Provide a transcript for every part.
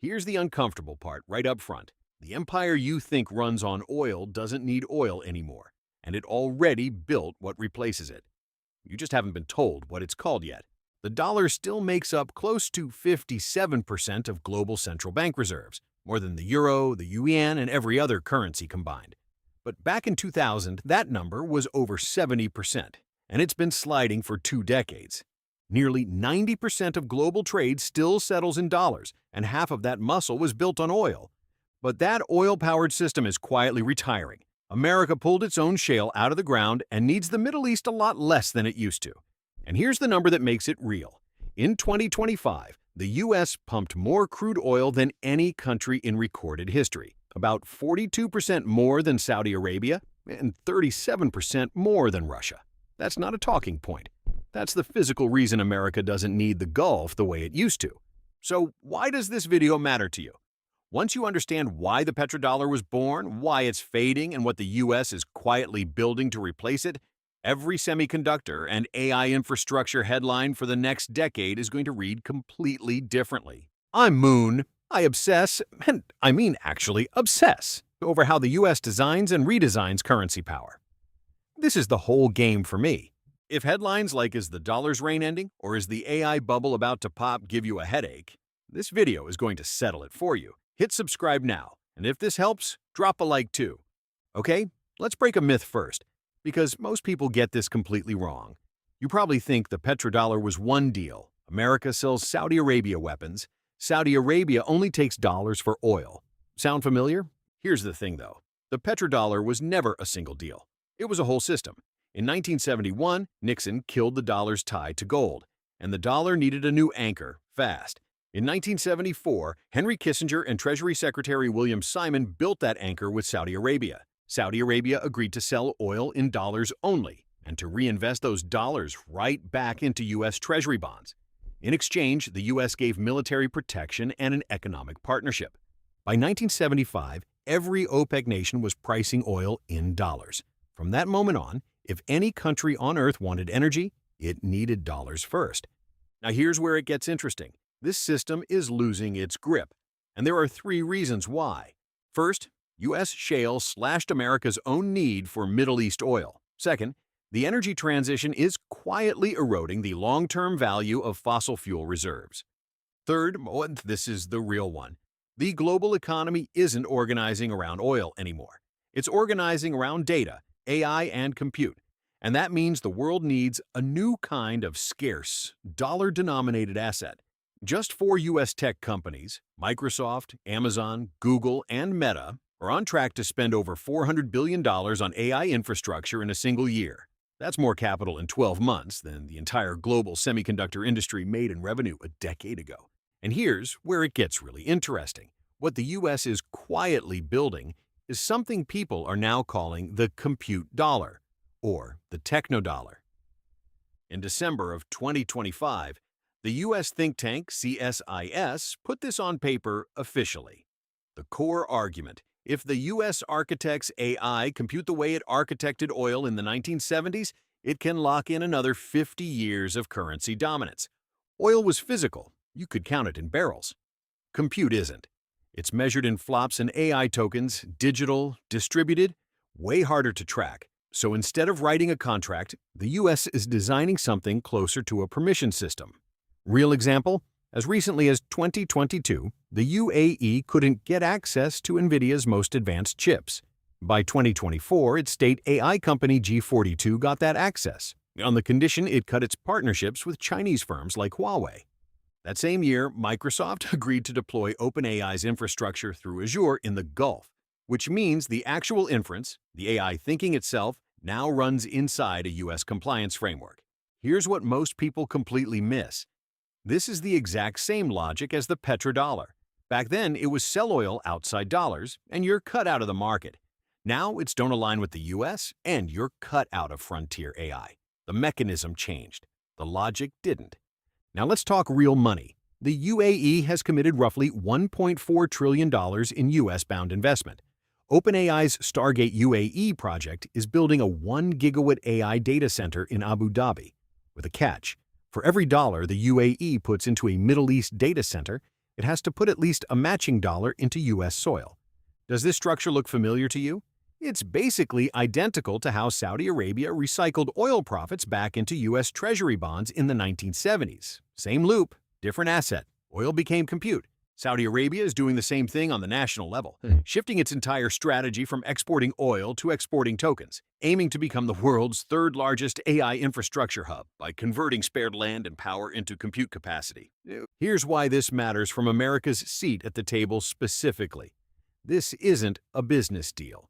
Here's the uncomfortable part right up front. The empire you think runs on oil doesn't need oil anymore, and it already built what replaces it. You just haven't been told what it's called yet. The dollar still makes up close to 57% of global central bank reserves, more than the euro, the yuan, and every other currency combined. But back in 2000, that number was over 70%, and it's been sliding for 2 decades. Nearly 90% of global trade still settles in dollars, and half of that muscle was built on oil. But that oil-powered system is quietly retiring. America pulled its own shale out of the ground and needs the Middle East a lot less than it used to. And here's the number that makes it real. In 2025, the U.S. pumped more crude oil than any country in recorded history, about 42% more than Saudi Arabia and 37% more than Russia. That's not a talking point. That's the physical reason America doesn't need the Gulf the way it used to. So why does this video matter to you? Once you understand why the petrodollar was born, why it's fading, and what the U.S. is quietly building to replace it, every semiconductor and AI infrastructure headline for the next decade is going to read completely differently. I'm Moon. I obsess, and I mean actually obsess, over how the U.S. designs and redesigns currency power. This is the whole game for me. If headlines like "Is the dollar's reign ending?" or "Is the AI bubble about to pop" give you a headache, this video is going to settle it for you. Hit subscribe now, and if this helps, drop a like too. Okay, let's break a myth first, because most people get this completely wrong. You probably think the petrodollar was one deal. America sells Saudi Arabia weapons. Saudi Arabia only takes dollars for oil. Sound familiar? Here's the thing though. The petrodollar was never a single deal. It was a whole system. In 1971, Nixon killed the dollar's tie to gold, and the dollar needed a new anchor, fast. In 1974, Henry Kissinger and Treasury Secretary William Simon built that anchor with Saudi Arabia. Saudi Arabia agreed to sell oil in dollars only, and to reinvest those dollars right back into U.S. Treasury bonds. In exchange, the U.S. gave military protection and an economic partnership. By 1975, every OPEC nation was pricing oil in dollars. From that moment on, if any country on Earth wanted energy, it needed dollars first. Now here's where it gets interesting. This system is losing its grip, and there are 3 reasons why. First, U.S. shale slashed America's own need for Middle East oil. Second, the energy transition is quietly eroding the long-term value of fossil fuel reserves. Third, and this is the real one, the global economy isn't organizing around oil anymore. It's organizing around data, AI, and compute. And that means the world needs a new kind of scarce, dollar-denominated asset. Just 4 U.S. tech companies, Microsoft, Amazon, Google, and Meta, are on track to spend over $400 billion on AI infrastructure in a single year. That's more capital in 12 months than the entire global semiconductor industry made in revenue a decade ago. And here's where it gets really interesting. What the U.S. is quietly building is something people are now calling the compute dollar, or the TechnoDollar. In December of 2025, the U.S. think tank CSIS put this on paper officially. The core argument: if the U.S. architects AI compute the way it architected oil in the 1970s, it can lock in another 50 years of currency dominance. Oil was physical. You could count it in barrels. Compute isn't. It's measured in flops and AI tokens, digital, distributed, way harder to track. So instead of writing a contract, the U.S. is designing something closer to a permission system. Real example, as recently as 2022, the UAE couldn't get access to Nvidia's most advanced chips. By 2024, its state AI company G42 got that access, on the condition it cut its partnerships with Chinese firms like Huawei. That same year, Microsoft agreed to deploy OpenAI's infrastructure through Azure in the Gulf, which means the actual inference, the AI thinking itself, now runs inside a U.S. compliance framework. Here's what most people completely miss. This is the exact same logic as the petrodollar. Back then, it was sell oil outside dollars, and you're cut out of the market. Now it's don't align with the U.S., and you're cut out of frontier AI. The mechanism changed. The logic didn't. Now let's talk real money. The UAE has committed roughly $1.4 trillion in U.S.-bound investment. OpenAI's Stargate UAE Project is building a 1 gigawatt AI data center in Abu Dhabi. With a catch. For every dollar the UAE puts into a Middle East data center, it has to put at least a matching dollar into U.S. soil. Does this structure look familiar to you? It's basically identical to how Saudi Arabia recycled oil profits back into U.S. Treasury bonds in the 1970s. Same loop, different asset. Oil became compute. Saudi Arabia is doing the same thing on the national level, shifting its entire strategy from exporting oil to exporting tokens, aiming to become the world's third-largest AI infrastructure hub by converting spared land and power into compute capacity. Here's why this matters from America's seat at the table specifically. This isn't a business deal.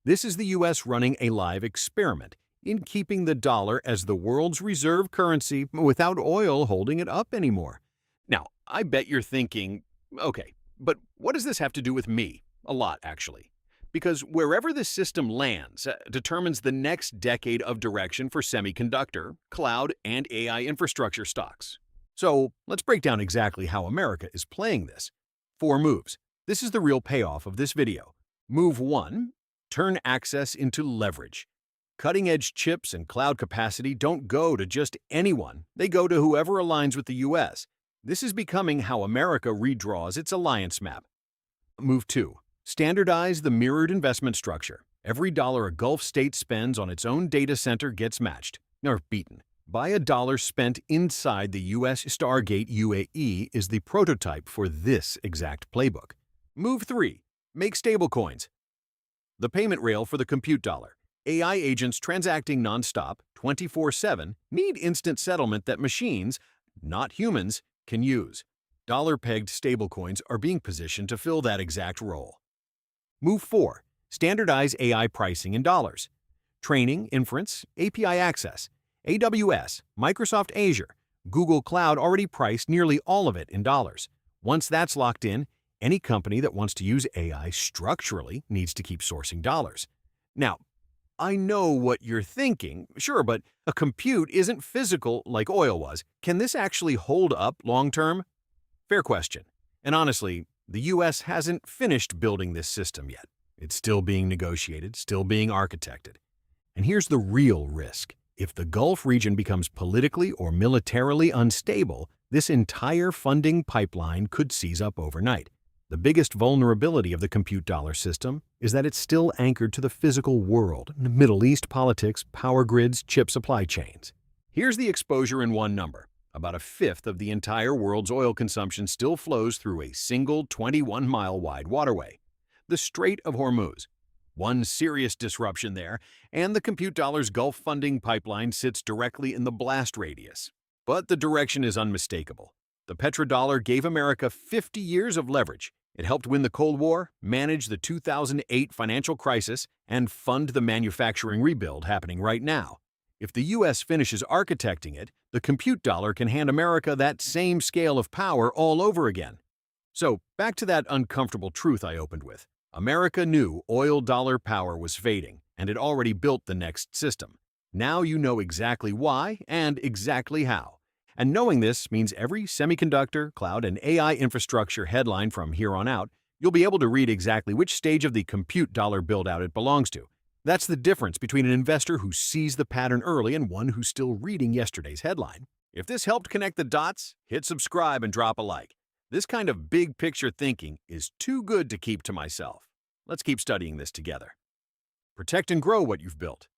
This is the U.S. running a live experiment in keeping the dollar as the world's reserve currency without oil holding it up anymore. Now, I bet you're thinking, okay, but what does this have to do with me? A lot, actually. Because wherever this system lands determines the next decade of direction for semiconductor, cloud, and AI infrastructure stocks. So let's break down exactly how America is playing this. 4 moves. This is the real payoff of this video. Move 1. Turn access into leverage. Cutting-edge chips and cloud capacity don't go to just anyone. They go to whoever aligns with the U.S. This is becoming how America redraws its alliance map. Move 2. Standardize the mirrored investment structure. Every dollar a Gulf state spends on its own data center gets matched, or beaten, by a dollar spent inside the U.S. Stargate UAE is the prototype for this exact playbook. Move 3. Make stablecoins. The payment rail for the compute dollar. AI agents transacting nonstop, 24/7, need instant settlement that machines, not humans, can use. Dollar-pegged stablecoins are being positioned to fill that exact role. Move 4. Standardize AI pricing in dollars. Training, inference, API access. AWS, Microsoft Azure, Google Cloud already priced nearly all of it in dollars. Once that's locked in, any company that wants to use AI structurally needs to keep sourcing dollars. Now, I know what you're thinking. Sure, but a compute isn't physical like oil was. Can this actually hold up long-term? Fair question. And honestly, the U.S. hasn't finished building this system yet. It's still being negotiated, still being architected. And here's the real risk. If the Gulf region becomes politically or militarily unstable, this entire funding pipeline could seize up overnight. The biggest vulnerability of the compute dollar system is that it's still anchored to the physical world, Middle East politics, power grids, chip supply chains. Here's the exposure in one number. About a fifth of the entire world's oil consumption still flows through a single 21-mile-wide waterway, the Strait of Hormuz. One serious disruption there, and the compute dollar's Gulf funding pipeline sits directly in the blast radius. But the direction is unmistakable. The Petrodollar gave America 50 years of leverage. It helped win the Cold War, manage the 2008 financial crisis, and fund the manufacturing rebuild happening right now. If the U.S. finishes architecting it, the compute dollar can hand America that same scale of power all over again. So, back to that uncomfortable truth I opened with. America knew oil dollar power was fading, and it already built the next system. Now you know exactly why and exactly how. And knowing this means every semiconductor, cloud, and AI infrastructure headline from here on out, you'll be able to read exactly which stage of the compute dollar build-out it belongs to. That's the difference between an investor who sees the pattern early and one who's still reading yesterday's headline. If this helped connect the dots, hit subscribe and drop a like. This kind of big-picture thinking is too good to keep to myself. Let's keep studying this together. Protect and grow what you've built.